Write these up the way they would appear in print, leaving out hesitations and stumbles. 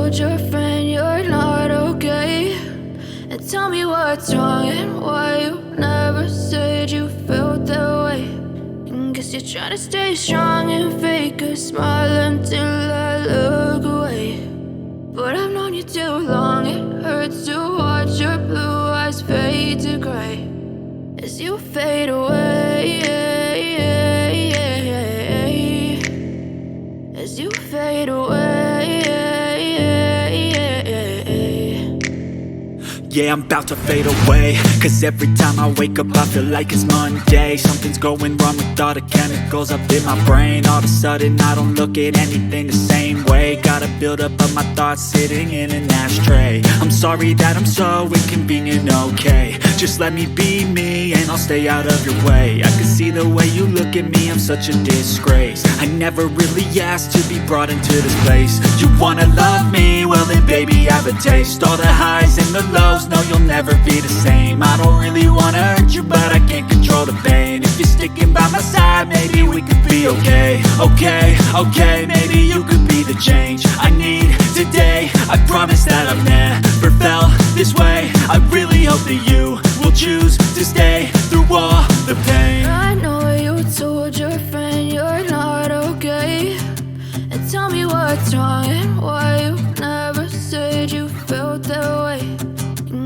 told your friend you're not okay, and tell me what's wrong and why you never said you felt that way. And guess you're trying to stay strong and fake a smile until I look away. But I've known you too long, it hurts to watch your blue eyes fade to gray as you fade away, as you fade away. Yeah, I'm about to fade away, cause every time I wake up I feel like it's Monday. Something's going wrong with all the chemicals up in my brain. All of a sudden I don't look at anything the same way. Got a buildup of my thoughts sitting in an ashtray. I'm sorry that I'm so inconvenient, okay. Just let me be me and I'll stay out of your way. I can see the way you look at me, I'm such a disgrace. I never really asked to be brought into this place. You wanna love me? Well then baby, have a taste. All the highs and the lows, no, you'll never be the same. I don't really wanna hurt you, but I can't control the pain. If you're sticking by my side, maybe we could be okay. Okay, maybe you could be the change I need today. I promise that I've never felt this way. I really hope that you will choose to stay through all the pain. I know you told your friend you're not okay, and tell me what's wrong and why you never said you felt that way.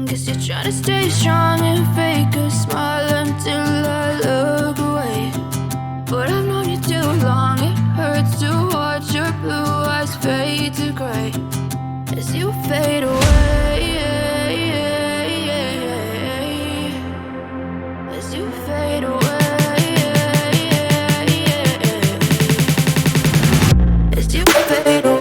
Guess you're trying to stay strong and fake a smile until I look away. But I've known you too long, it hurts to watch your blue eyes fade to gray as you fade away, as you fade away, as you fade away.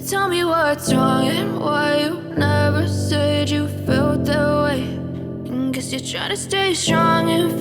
Tell me what's wrong and why you never said you felt that way. And guess you're trying to stay strong and